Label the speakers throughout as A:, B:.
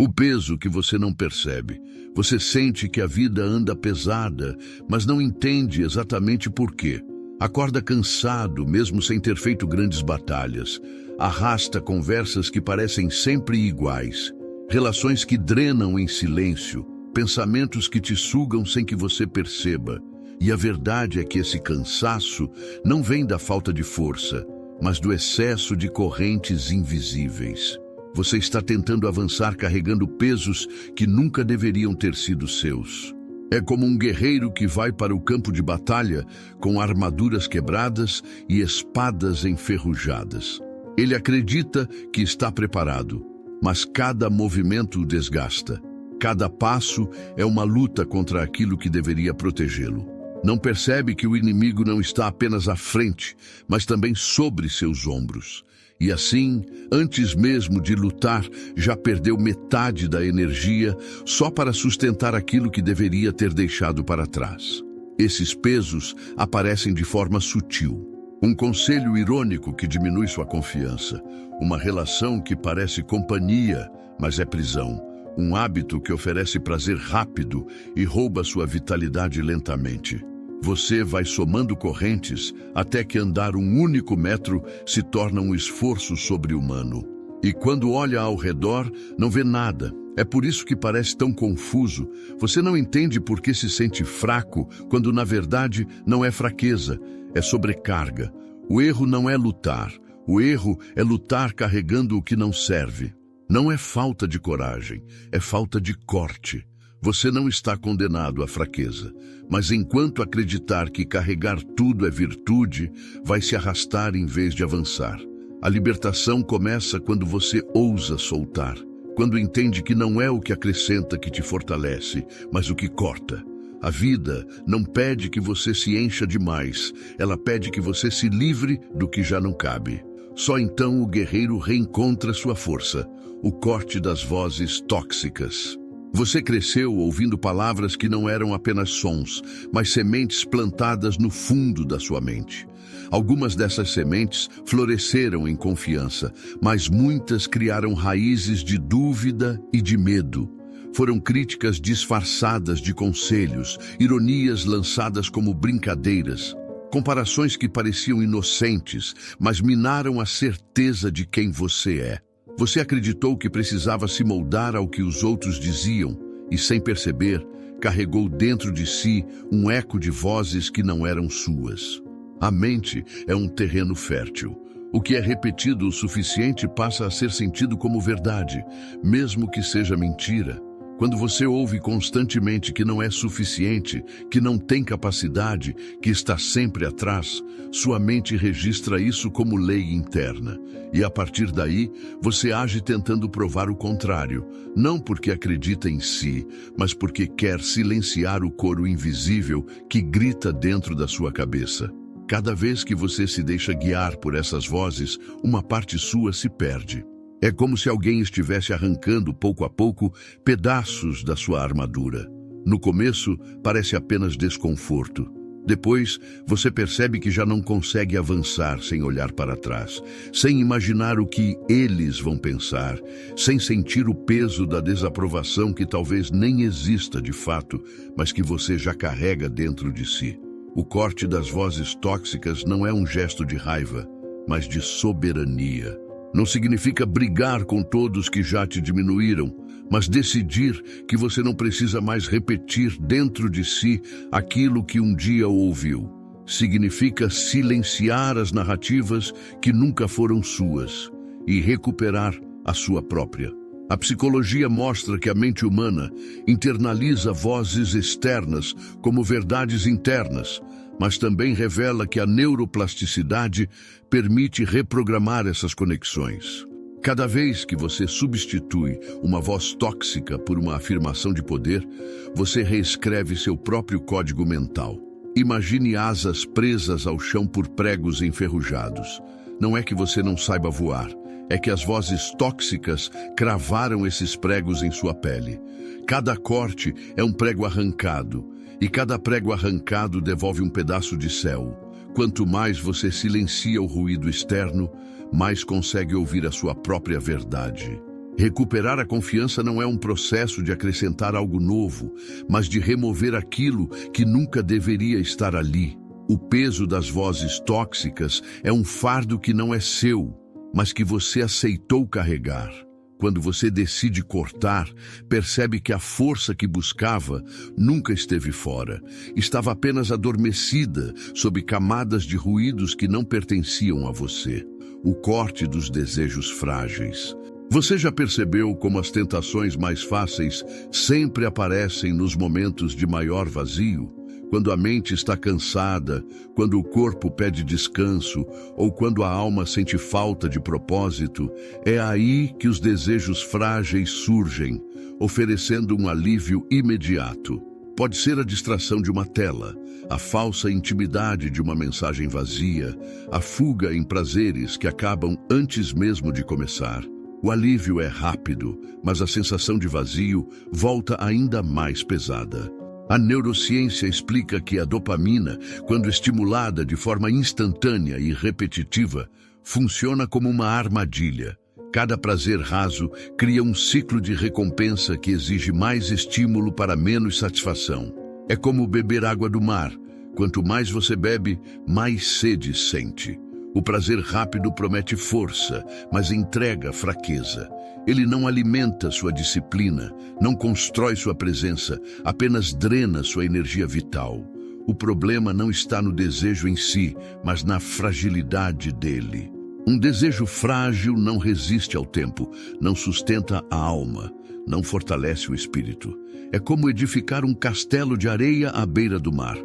A: O peso que você não percebe. Você sente que a vida anda pesada, mas não entende exatamente por quê. Acorda cansado, mesmo sem ter feito grandes batalhas. Arrasta conversas que parecem sempre iguais. Relações que drenam em silêncio. Pensamentos que te sugam sem que você perceba. E a verdade é que esse cansaço não vem da falta de força, mas do excesso de correntes invisíveis. Você está tentando avançar carregando pesos que nunca deveriam ter sido seus. É como um guerreiro que vai para o campo de batalha com armaduras quebradas e espadas enferrujadas. Ele acredita que está preparado, mas cada movimento o desgasta. Cada passo é uma luta contra aquilo que deveria protegê-lo. Não percebe que o inimigo não está apenas à frente, mas também sobre seus ombros. E assim, antes mesmo de lutar, já perdeu metade da energia só para sustentar aquilo que deveria ter deixado para trás. Esses pesos aparecem de forma sutil. Um conselho irônico que diminui sua confiança. Uma relação que parece companhia, mas é prisão. Um hábito que oferece prazer rápido e rouba sua vitalidade lentamente. Você vai somando correntes até que andar um único metro se torna um esforço sobre-humano. E quando olha ao redor, não vê nada. É por isso que parece tão confuso. Você não entende por que se sente fraco, quando na verdade não é fraqueza, é sobrecarga. O erro não é lutar. O erro é lutar carregando o que não serve. Não é falta de coragem, é falta de corte. Você não está condenado à fraqueza, mas enquanto acreditar que carregar tudo é virtude, vai se arrastar em vez de avançar. A libertação começa quando você ousa soltar, quando entende que não é o que acrescenta que te fortalece, mas o que corta. A vida não pede que você se encha demais, ela pede que você se livre do que já não cabe. Só então o guerreiro reencontra sua força, o corte das vozes tóxicas. Você cresceu ouvindo palavras que não eram apenas sons, mas sementes plantadas no fundo da sua mente. Algumas dessas sementes floresceram em confiança, mas muitas criaram raízes de dúvida e de medo. Foram críticas disfarçadas de conselhos, ironias lançadas como brincadeiras, comparações que pareciam inocentes, mas minaram a certeza de quem você é. Você acreditou que precisava se moldar ao que os outros diziam e, sem perceber, carregou dentro de si um eco de vozes que não eram suas. A mente é um terreno fértil. O que é repetido o suficiente passa a ser sentido como verdade, mesmo que seja mentira. Quando você ouve constantemente que não é suficiente, que não tem capacidade, que está sempre atrás, sua mente registra isso como lei interna. E a partir daí, você age tentando provar o contrário, não porque acredita em si, mas porque quer silenciar o coro invisível que grita dentro da sua cabeça. Cada vez que você se deixa guiar por essas vozes, uma parte sua se perde. É como se alguém estivesse arrancando pouco a pouco pedaços da sua armadura. No começo, parece apenas desconforto. Depois, você percebe que já não consegue avançar sem olhar para trás, sem imaginar o que eles vão pensar, sem sentir o peso da desaprovação que talvez nem exista de fato, mas que você já carrega dentro de si. O corte das vozes tóxicas não é um gesto de raiva, mas de soberania. Não significa brigar com todos que já te diminuíram, mas decidir que você não precisa mais repetir dentro de si aquilo que um dia ouviu. Significa silenciar as narrativas que nunca foram suas e recuperar a sua própria. A psicologia mostra que a mente humana internaliza vozes externas como verdades internas, mas também revela que a neuroplasticidade permite reprogramar essas conexões. Cada vez que você substitui uma voz tóxica por uma afirmação de poder, você reescreve seu próprio código mental. Imagine asas presas ao chão por pregos enferrujados. Não é que você não saiba voar, é que as vozes tóxicas cravaram esses pregos em sua pele. Cada corte é um prego arrancado, e cada prego arrancado devolve um pedaço de céu. Quanto mais você silencia o ruído externo, mais consegue ouvir a sua própria verdade. Recuperar a confiança não é um processo de acrescentar algo novo, mas de remover aquilo que nunca deveria estar ali. O peso das vozes tóxicas é um fardo que não é seu, mas que você aceitou carregar. Quando você decide cortar, percebe que a força que buscava nunca esteve fora. Estava apenas adormecida sob camadas de ruídos que não pertenciam a você. O corte dos desejos frágeis. Você já percebeu como as tentações mais fáceis sempre aparecem nos momentos de maior vazio? Quando a mente está cansada, quando o corpo pede descanso ou quando a alma sente falta de propósito, é aí que os desejos frágeis surgem, oferecendo um alívio imediato. Pode ser a distração de uma tela, a falsa intimidade de uma mensagem vazia, a fuga em prazeres que acabam antes mesmo de começar. O alívio é rápido, mas a sensação de vazio volta ainda mais pesada. A neurociência explica que a dopamina, quando estimulada de forma instantânea e repetitiva, funciona como uma armadilha. Cada prazer raso cria um ciclo de recompensa que exige mais estímulo para menos satisfação. É como beber água do mar. Quanto mais você bebe, mais sede sente. O prazer rápido promete força, mas entrega fraqueza. Ele não alimenta sua disciplina, não constrói sua presença, apenas drena sua energia vital. O problema não está no desejo em si, mas na fragilidade dele. Um desejo frágil não resiste ao tempo, não sustenta a alma, não fortalece o espírito. É como edificar um castelo de areia à beira do mar.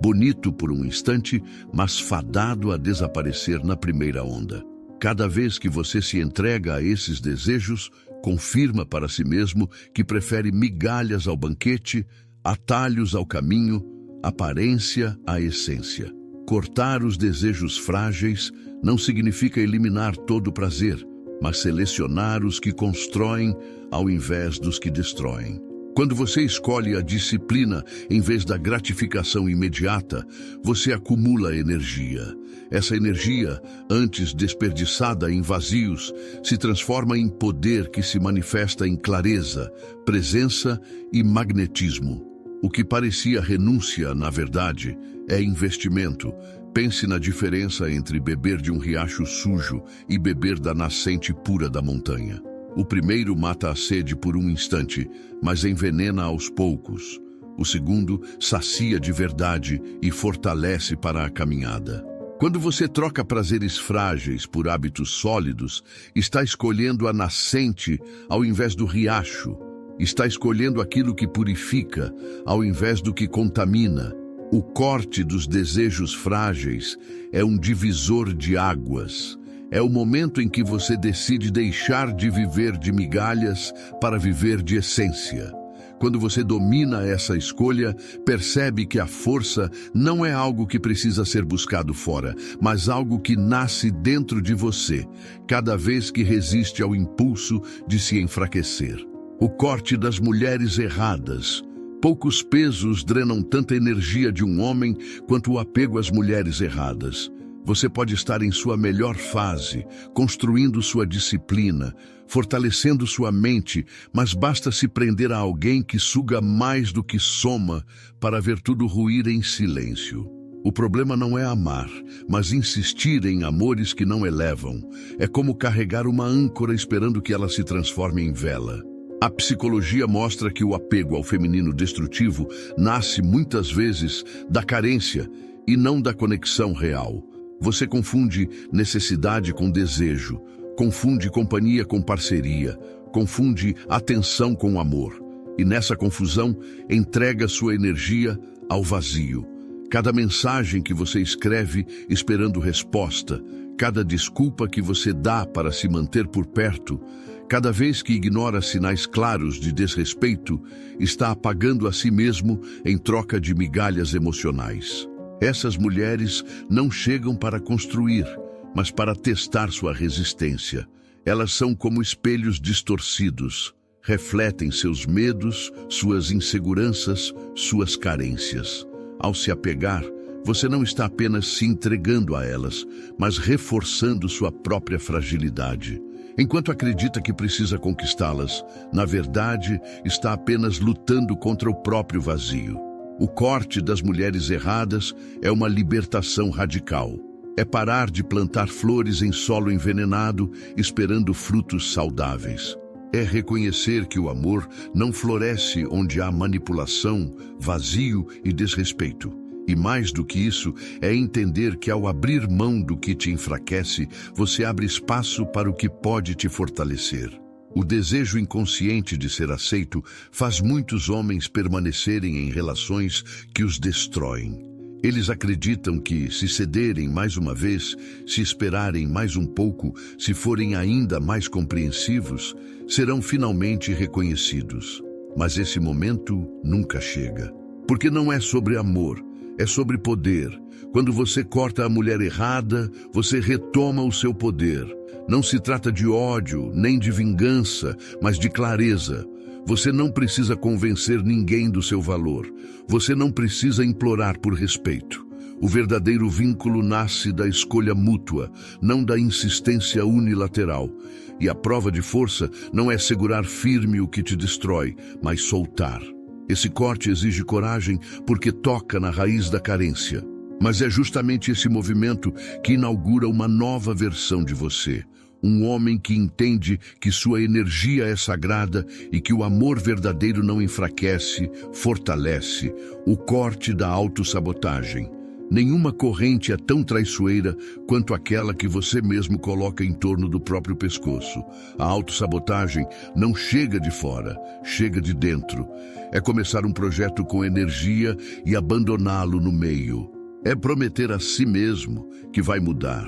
A: Bonito por um instante, mas fadado a desaparecer na primeira onda. Cada vez que você se entrega a esses desejos, confirma para si mesmo que prefere migalhas ao banquete, atalhos ao caminho, aparência à essência. Cortar os desejos frágeis não significa eliminar todo o prazer, mas selecionar os que constroem ao invés dos que destroem. Quando você escolhe a disciplina em vez da gratificação imediata, você acumula energia. Essa energia, antes desperdiçada em vazios, se transforma em poder que se manifesta em clareza, presença e magnetismo. O que parecia renúncia, na verdade, é investimento. Pense na diferença entre beber de um riacho sujo e beber da nascente pura da montanha. O primeiro mata a sede por um instante, mas envenena aos poucos. O segundo sacia de verdade e fortalece para a caminhada. Quando você troca prazeres frágeis por hábitos sólidos, está escolhendo a nascente ao invés do riacho. Está escolhendo aquilo que purifica ao invés do que contamina. O corte dos desejos frágeis é um divisor de águas. É o momento em que você decide deixar de viver de migalhas para viver de essência. Quando você domina essa escolha, percebe que a força não é algo que precisa ser buscado fora, mas algo que nasce dentro de você, cada vez que resiste ao impulso de se enfraquecer. O corte das mulheres erradas. Poucos pesos drenam tanta energia de um homem quanto o apego às mulheres erradas. Você pode estar em sua melhor fase, construindo sua disciplina, fortalecendo sua mente, mas basta se prender a alguém que suga mais do que soma para ver tudo ruir em silêncio. O problema não é amar, mas insistir em amores que não elevam. É como carregar uma âncora esperando que ela se transforme em vela. A psicologia mostra que o apego ao feminino destrutivo nasce muitas vezes da carência e não da conexão real. Você confunde necessidade com desejo, confunde companhia com parceria, confunde atenção com amor. E nessa confusão, entrega sua energia ao vazio. Cada mensagem que você escreve esperando resposta, cada desculpa que você dá para se manter por perto, cada vez que ignora sinais claros de desrespeito, está apagando a si mesmo em troca de migalhas emocionais. Essas mulheres não chegam para construir, mas para testar sua resistência. Elas são como espelhos distorcidos, refletem seus medos, suas inseguranças, suas carências. Ao se apegar, você não está apenas se entregando a elas, mas reforçando sua própria fragilidade. Enquanto acredita que precisa conquistá-las, na verdade, está apenas lutando contra o próprio vazio. O corte das mulheres erradas é uma libertação radical. É parar de plantar flores em solo envenenado, esperando frutos saudáveis. É reconhecer que o amor não floresce onde há manipulação, vazio e desrespeito. E mais do que isso, é entender que ao abrir mão do que te enfraquece, você abre espaço para o que pode te fortalecer. O desejo inconsciente de ser aceito faz muitos homens permanecerem em relações que os destroem. Eles acreditam que, se cederem mais uma vez, se esperarem mais um pouco, se forem ainda mais compreensivos, serão finalmente reconhecidos. Mas esse momento nunca chega. Porque não é sobre amor, é sobre poder. Quando você corta a mulher errada, você retoma o seu poder. Não se trata de ódio, nem de vingança, mas de clareza. Você não precisa convencer ninguém do seu valor. Você não precisa implorar por respeito. O verdadeiro vínculo nasce da escolha mútua, não da insistência unilateral. E a prova de força não é segurar firme o que te destrói, mas soltar. Esse corte exige coragem porque toca na raiz da carência. Mas é justamente esse movimento que inaugura uma nova versão de você. Um homem que entende que sua energia é sagrada e que o amor verdadeiro não enfraquece, fortalece. O corte da autossabotagem. Nenhuma corrente é tão traiçoeira quanto aquela que você mesmo coloca em torno do próprio pescoço. A autossabotagem não chega de fora, chega de dentro. É começar um projeto com energia e abandoná-lo no meio. É prometer a si mesmo que vai mudar.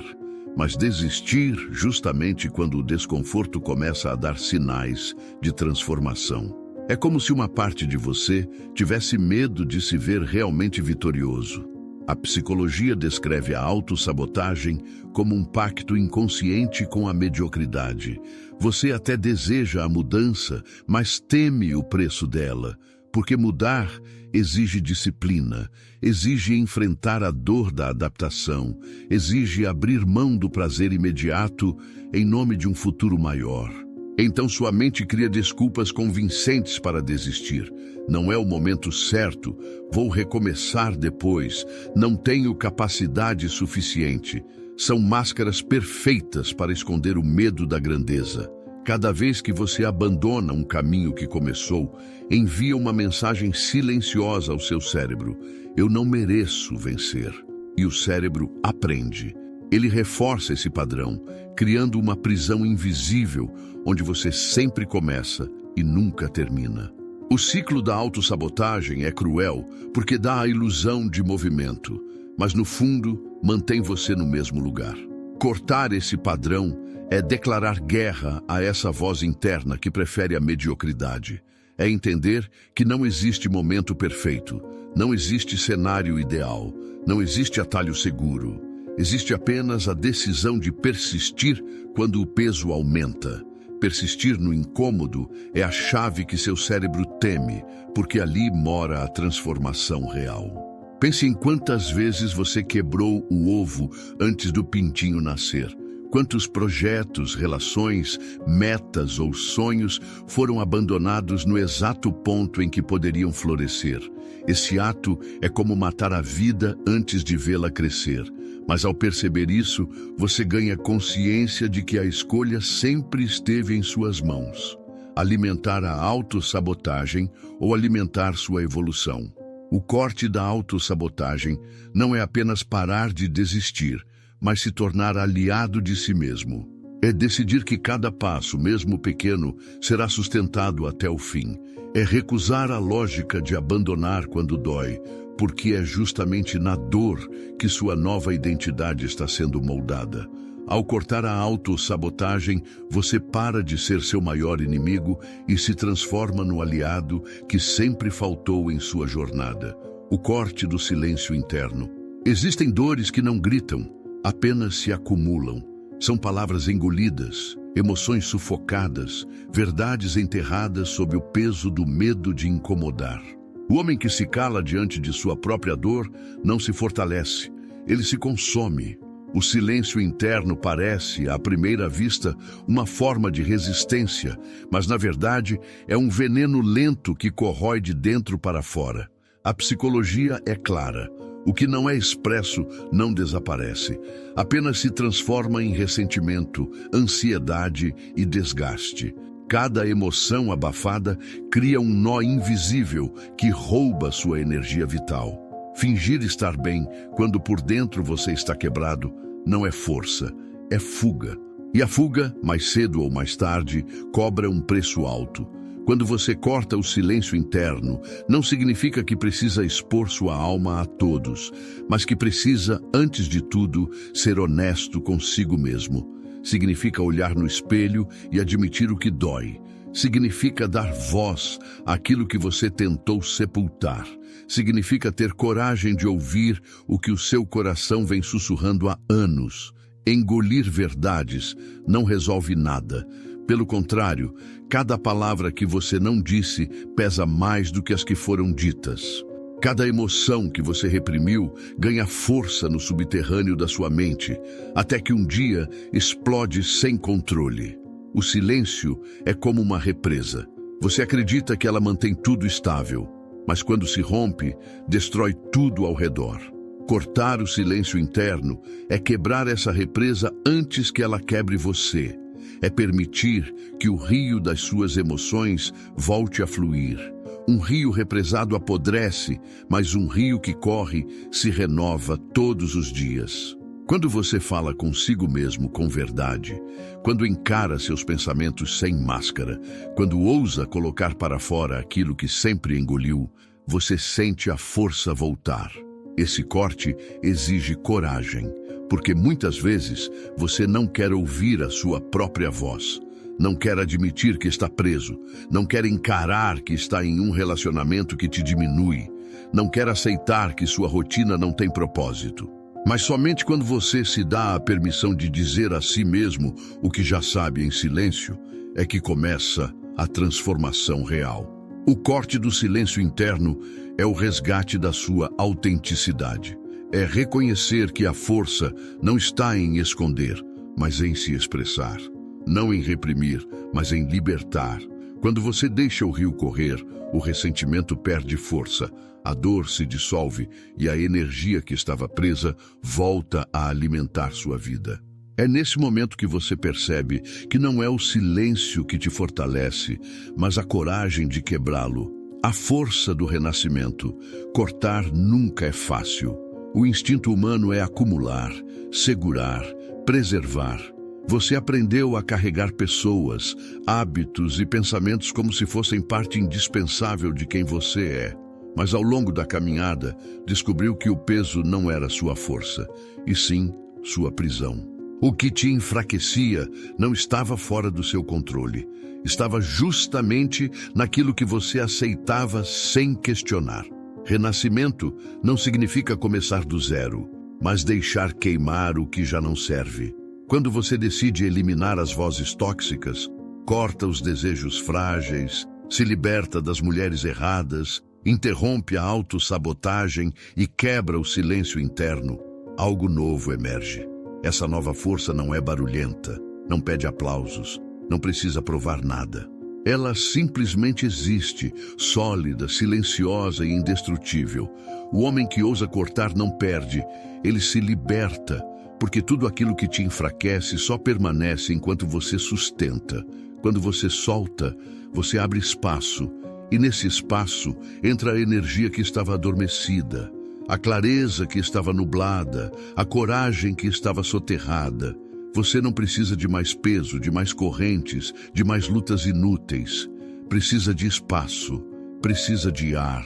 A: Mas desistir justamente quando o desconforto começa a dar sinais de transformação. É como se uma parte de você tivesse medo de se ver realmente vitorioso. A psicologia descreve a autossabotagem como um pacto inconsciente com a mediocridade. Você até deseja a mudança, mas teme o preço dela, porque mudar exige disciplina, exige enfrentar a dor da adaptação, exige abrir mão do prazer imediato em nome de um futuro maior. Então sua mente cria desculpas convincentes para desistir. Não é o momento certo, vou recomeçar depois, não tenho capacidade suficiente. São máscaras perfeitas para esconder o medo da grandeza. Cada vez que você abandona um caminho que começou, envia uma mensagem silenciosa ao seu cérebro. Eu não mereço vencer. E o cérebro aprende. Ele reforça esse padrão, criando uma prisão invisível, onde você sempre começa e nunca termina. O ciclo da autossabotagem é cruel porque dá a ilusão de movimento, mas no fundo mantém você no mesmo lugar. Cortar esse padrão é declarar guerra a essa voz interna que prefere a mediocridade. É entender que não existe momento perfeito, não existe cenário ideal, não existe atalho seguro. Existe apenas a decisão de persistir quando o peso aumenta. Persistir no incômodo é a chave que seu cérebro teme, porque ali mora a transformação real. Pense em quantas vezes você quebrou o ovo antes do pintinho nascer. Quantos projetos, relações, metas ou sonhos foram abandonados no exato ponto em que poderiam florescer. Esse ato é como matar a vida antes de vê-la crescer. Mas ao perceber isso, você ganha consciência de que a escolha sempre esteve em suas mãos. Alimentar a autossabotagem ou alimentar sua evolução. O corte da autossabotagem não é apenas parar de desistir, mas se tornar aliado de si mesmo. É decidir que cada passo, mesmo pequeno, será sustentado até o fim. É recusar a lógica de abandonar quando dói, porque é justamente na dor que sua nova identidade está sendo moldada. Ao cortar a autossabotagem, você para de ser seu maior inimigo e se transforma no aliado que sempre faltou em sua jornada. O corte do silêncio interno. Existem dores que não gritam, apenas se acumulam. São palavras engolidas, emoções sufocadas, verdades enterradas sob o peso do medo de incomodar. O homem que se cala diante de sua própria dor não se fortalece, ele se consome. O silêncio interno parece, à primeira vista, uma forma de resistência, mas na verdade é um veneno lento que corrói de dentro para fora. A psicologia é clara. O que não é expresso não desaparece, apenas se transforma em ressentimento, ansiedade e desgaste. Cada emoção abafada cria um nó invisível que rouba sua energia vital. Fingir estar bem quando por dentro você está quebrado não é força, é fuga. E a fuga, mais cedo ou mais tarde, cobra um preço alto. Quando você corta o silêncio interno, não significa que precisa expor sua alma a todos, mas que precisa, antes de tudo, ser honesto consigo mesmo. Significa olhar no espelho e admitir o que dói. Significa dar voz àquilo que você tentou sepultar. Significa ter coragem de ouvir o que o seu coração vem sussurrando há anos. Engolir verdades não resolve nada. Pelo contrário, cada palavra que você não disse pesa mais do que as que foram ditas. Cada emoção que você reprimiu ganha força no subterrâneo da sua mente, até que um dia explode sem controle. O silêncio é como uma represa. Você acredita que ela mantém tudo estável, mas quando se rompe, destrói tudo ao redor. Cortar o silêncio interno é quebrar essa represa antes que ela quebre você. É permitir que o rio das suas emoções volte a fluir. Um rio represado apodrece, mas um rio que corre se renova todos os dias. Quando você fala consigo mesmo com verdade, quando encara seus pensamentos sem máscara, quando ousa colocar para fora aquilo que sempre engoliu, você sente a força voltar. Esse corte exige coragem, porque muitas vezes você não quer ouvir a sua própria voz, não quer admitir que está preso, não quer encarar que está em um relacionamento que te diminui, não quer aceitar que sua rotina não tem propósito. Mas somente quando você se dá a permissão de dizer a si mesmo o que já sabe em silêncio, é que começa a transformação real. O corte do silêncio interno é o resgate da sua autenticidade. É reconhecer que a força não está em esconder, mas em se expressar. Não em reprimir, mas em libertar. Quando você deixa o rio correr, o ressentimento perde força, a dor se dissolve e a energia que estava presa volta a alimentar sua vida. É nesse momento que você percebe que não é o silêncio que te fortalece, mas a coragem de quebrá-lo. A força do renascimento. Cortar nunca é fácil. O instinto humano é acumular, segurar, preservar. Você aprendeu a carregar pessoas, hábitos e pensamentos como se fossem parte indispensável de quem você é. Mas ao longo da caminhada, descobriu que o peso não era sua força, e sim sua prisão. O que te enfraquecia não estava fora do seu controle. Estava justamente naquilo que você aceitava sem questionar. Renascimento não significa começar do zero, mas deixar queimar o que já não serve. Quando você decide eliminar as vozes tóxicas, corta os desejos frágeis, se liberta das mulheres erradas, interrompe a autossabotagem e quebra o silêncio interno, algo novo emerge. Essa nova força não é barulhenta, não pede aplausos, não precisa provar nada. Ela simplesmente existe, sólida, silenciosa e indestrutível. O homem que ousa cortar não perde, ele se liberta, porque tudo aquilo que te enfraquece só permanece enquanto você sustenta. Quando você solta, você abre espaço, e nesse espaço entra a energia que estava adormecida, a clareza que estava nublada, a coragem que estava soterrada. Você não precisa de mais peso, de mais correntes, de mais lutas inúteis. Precisa de espaço, precisa de ar,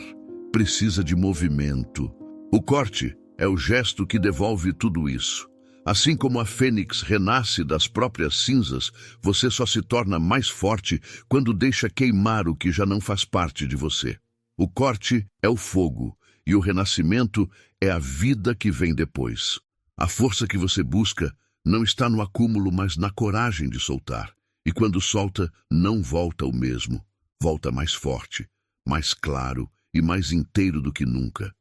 A: precisa de movimento. O corte é o gesto que devolve tudo isso. Assim como a fênix renasce das próprias cinzas, você só se torna mais forte quando deixa queimar o que já não faz parte de você. O corte é o fogo, e o renascimento é a vida que vem depois. A força que você busca não está no acúmulo, mas na coragem de soltar. E quando solta, não volta o mesmo. Volta mais forte, mais claro e mais inteiro do que nunca.